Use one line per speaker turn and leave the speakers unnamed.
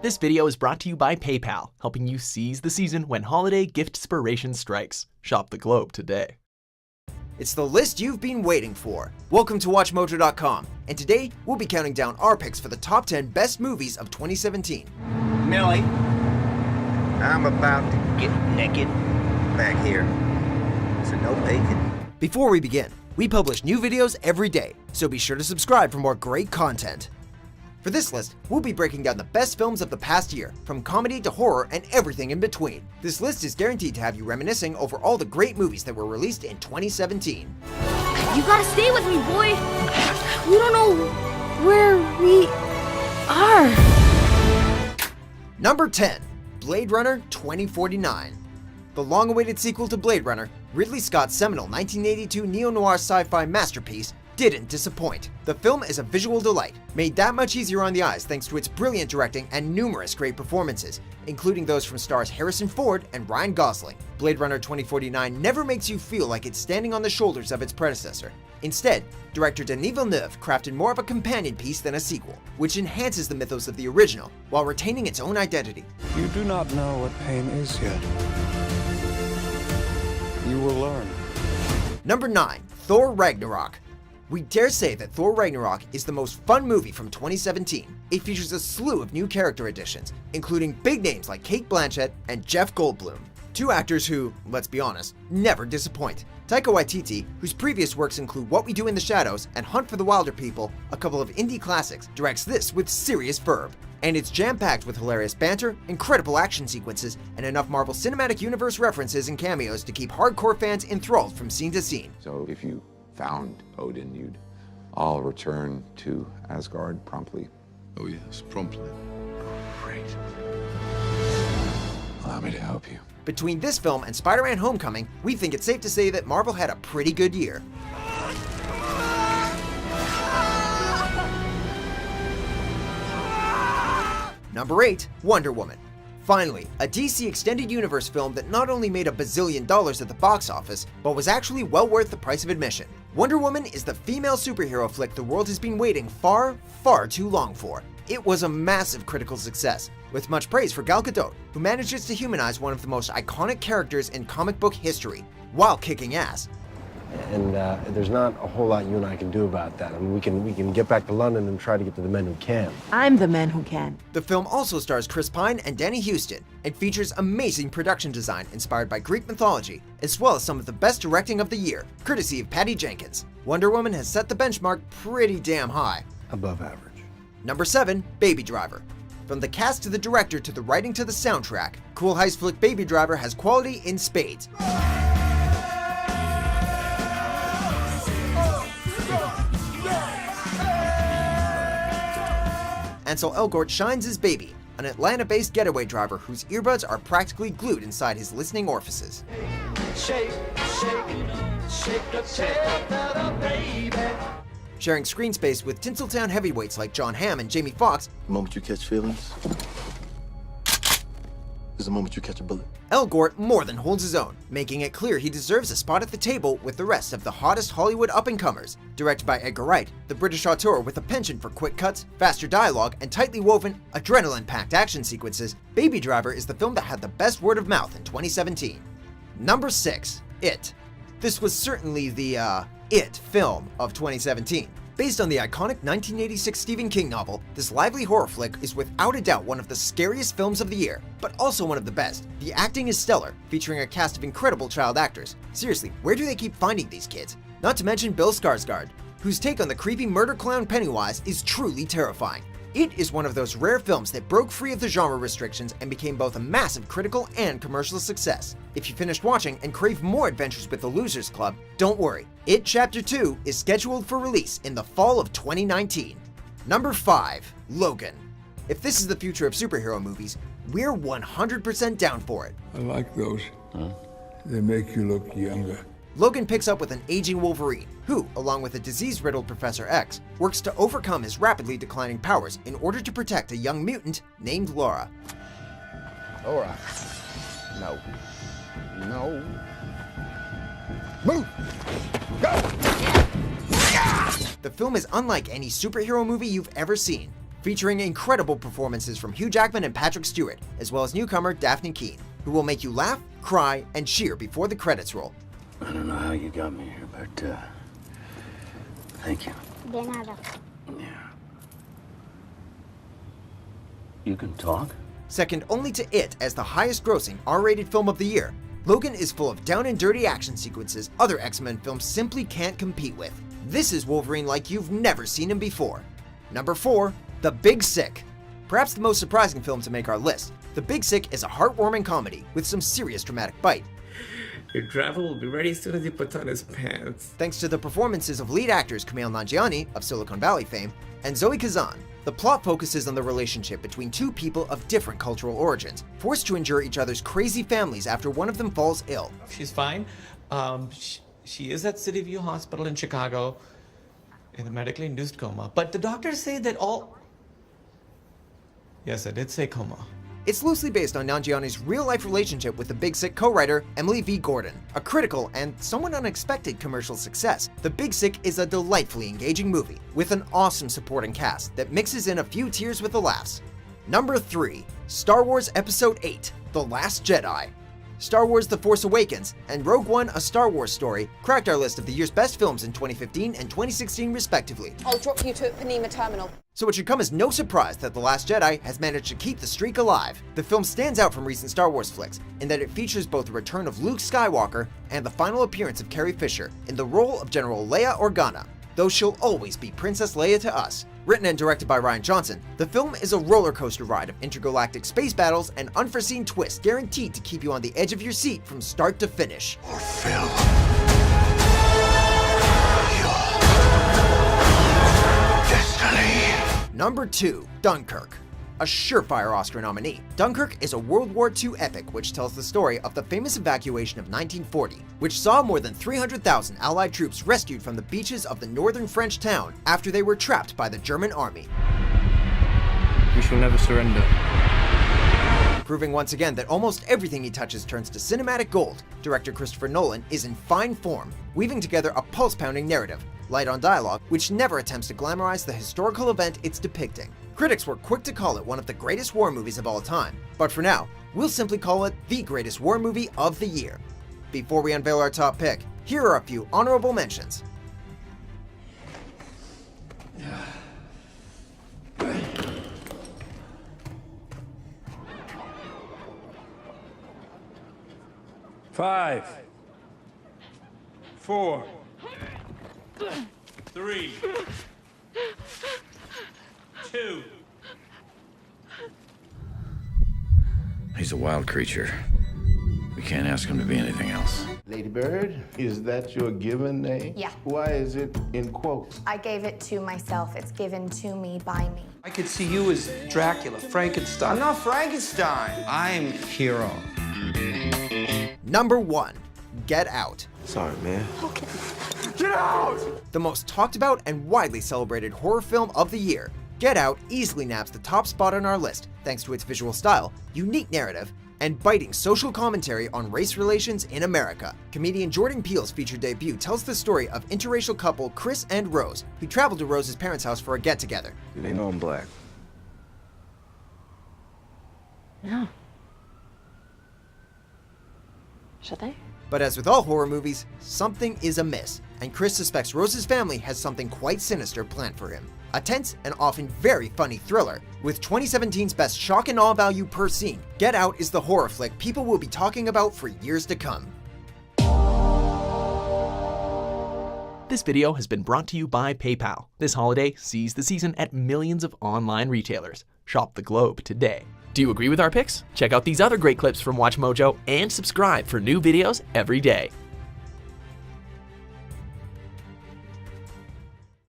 This video is brought to you by PayPal, helping you seize the season when holiday gift-spiration strikes. Shop the globe today.
It's the list you've been waiting for. Welcome to WatchMojo.com, and today we'll be counting down our picks for the top 10 best movies of 2017.
Millie, I'm about to get naked back here, so no bacon.
Before we begin, we publish new videos every day, so be sure to subscribe for more great content. For this list, we'll be breaking down the best films of the past year, from comedy to horror and everything in between. This list is guaranteed to have you reminiscing over all the great movies that were released in 2017.
You gotta stay with me, boy! We don't know where we are.
Number 10, Blade Runner 2049. The long-awaited sequel to Blade Runner, Ridley Scott's seminal 1982 neo-noir sci-fi masterpiece, didn't disappoint. The film is a visual delight, made that much easier on the eyes thanks to its brilliant directing and numerous great performances, including those from stars Harrison Ford and Ryan Gosling. Blade Runner 2049 never makes you feel like it's standing on the shoulders of its predecessor. Instead, director Denis Villeneuve crafted more of a companion piece than a sequel, which enhances the mythos of the original while retaining its own identity.
You do not know what pain is yet. You will learn.
Number 9, Thor Ragnarok. We dare say that Thor Ragnarok is the most fun movie from 2017. It features a slew of new character additions, including big names like Cate Blanchett and Jeff Goldblum, two actors who, let's be honest, never disappoint. Taika Waititi, whose previous works include What We Do in the Shadows and Hunt for the Wilder People, a couple of indie classics, directs this with serious verve. And it's jam-packed with hilarious banter, incredible action sequences, and enough Marvel Cinematic Universe references and cameos to keep hardcore fans enthralled from scene to scene.
So if you found Odin, you'd all return to Asgard promptly.
Oh yes, promptly.
Great. Allow me to help you.
Between this film and Spider-Man Homecoming, we think it's safe to say that Marvel had a pretty good year. Number 8, Wonder Woman. Finally, a DC Extended Universe film that not only made $1 billion at the box office, but was actually well worth the price of admission. Wonder Woman is the female superhero flick the world has been waiting far, far too long for. It was a massive critical success, with much praise for Gal Gadot, who manages to humanize one of the most iconic characters in comic book history, while kicking ass.
And there's not a whole lot you and I can do about that. I mean, we can get back to London and try to get to the men who can.
I'm the man who can.
The film also stars Chris Pine and Danny Huston, and features amazing production design inspired by Greek mythology, as well as some of the best directing of the year, courtesy of Patty Jenkins. Wonder Woman has set the benchmark pretty damn high.
Above average.
Number 7, Baby Driver. From the cast to the director to the writing to the soundtrack, cool heist flick Baby Driver has quality in spades. Ansel Elgort shines as Baby, an Atlanta-based getaway driver whose earbuds are practically glued inside his listening orifices.
Shake, shake, shake the tail feather, baby.
Sharing screen space with Tinseltown heavyweights like Jon Hamm and Jamie Foxx,
The moment you catch feelings is the moment you catch a bullet.
Elgort more than holds his own, making it clear he deserves a spot at the table with the rest of the hottest Hollywood up-and-comers. Directed by Edgar Wright, the British auteur with a penchant for quick cuts, faster dialogue, and tightly woven, adrenaline-packed action sequences, Baby Driver is the film that had the best word of mouth in 2017. Number 6, It. This was certainly the, It film of 2017. Based on the iconic 1986 Stephen King novel, this lively horror flick is without a doubt one of the scariest films of the year, but also one of the best. The acting is stellar, featuring a cast of incredible child actors. Seriously, where do they keep finding these kids? Not to mention Bill Skarsgård, whose take on the creepy murder clown Pennywise is truly terrifying. It is one of those rare films that broke free of the genre restrictions and became both a massive critical and commercial success. If you finished watching and crave more adventures with the Losers Club, don't worry. It Chapter 2 is scheduled for release in the fall of 2019. Number 5, Logan. If this is the future of superhero movies, we're 100% down for it.
I like those. Huh? They make you look younger.
Logan picks up with an aging Wolverine, who, along with a disease-riddled Professor X, works to overcome his rapidly declining powers in order to protect a young mutant named Laura.
Laura. No. No.
Move! Go!
The film is unlike any superhero movie you've ever seen. featuring incredible performances from Hugh Jackman and Patrick Stewart, as well as newcomer Daphne Keane, who will make you laugh, cry, and cheer before the credits roll.
I don't know how you got me here, but thank you.
De nada.
Yeah. You can talk?
Second only to It as the highest-grossing R-rated film of the year, Logan is full of down-and-dirty action sequences other X-Men films simply can't compete with. This is Wolverine like you've never seen him before. Number 4, The Big Sick. Perhaps the most surprising film to make our list, The Big Sick is a heartwarming comedy with some serious dramatic bite.
Your driver will be ready as soon as he puts on his pants.
Thanks to the performances of lead actors Kumail Nanjiani, of Silicon Valley fame, and Zoe Kazan, the plot focuses on the relationship between two people of different cultural origins, forced to endure each other's crazy families after one of them falls ill.
She's fine. She is at City View Hospital in Chicago in a medically induced coma. But the doctors say that all... Yes, I did say coma.
It's loosely based on Nanjiani's real-life relationship with the Big Sick co-writer Emily V. Gordon. A critical and somewhat unexpected commercial success, The Big Sick is a delightfully engaging movie with an awesome supporting cast that mixes in a few tears with the laughs. Number 3, Star Wars Episode 8, The Last Jedi. Star Wars The Force Awakens and Rogue One: A Star Wars Story cracked our list of the year's best films in 2015 and 2016 respectively.
I'll drop you to Panema Terminal.
So it should come as no surprise that The Last Jedi has managed to keep the streak alive. The film stands out from recent Star Wars flicks in that it features both the return of Luke Skywalker and the final appearance of Carrie Fisher in the role of General Leia Organa, though she'll always be Princess Leia to us. Written and directed by Rian Johnson, the film is a roller coaster ride of intergalactic space battles and unforeseen twists guaranteed to keep you on the edge of your seat from start to finish. Number 2, Dunkirk. A surefire Oscar nominee, Dunkirk is a World War II epic which tells the story of the famous evacuation of 1940, which saw more than 300,000 Allied troops rescued from the beaches of the northern French town after they were trapped by the German army.
We shall never surrender.
Proving once again that almost everything he touches turns to cinematic gold, director Christopher Nolan is in fine form, weaving together a pulse-pounding narrative, light on dialogue, which never attempts to glamorize the historical event it's depicting. Critics were quick to call it one of the greatest war movies of all time, but for now, we'll simply call it the greatest war movie of the year. Before we unveil our top pick, here are a few honorable mentions.
Five, 4,
3, 2.
He's a wild creature. We can't ask him to be anything else.
Lady Bird, is that your given name?
Yeah.
Why is it in quotes?
I gave it to myself. It's given to me by me.
I could see you as Dracula, Frankenstein.
I'm not Frankenstein.
I'm Hero.
Number 1, Get Out.
Sorry, man.
Okay.
Get out! The most talked about and widely celebrated horror film of the year, Get Out easily naps the top spot on our list thanks to its visual style, unique narrative, and biting social commentary on race relations in America. Comedian Jordan Peele's feature debut tells the story of interracial couple Chris and Rose, who traveled to Rose's parents' house for a get-together.
They know I'm black.
No. Should they?
But as with all horror movies, something is amiss, and Chris suspects Rose's family has something quite sinister planned for him. A tense and often very funny thriller, with 2017's best shock and awe value per scene, Get Out is the horror flick people will be talking about for years to come.
This video has been brought to you by PayPal. This holiday, seize the season at millions of online retailers. Shop the globe today. Do you agree with our picks? Check out these other great clips from WatchMojo and subscribe for new videos every day.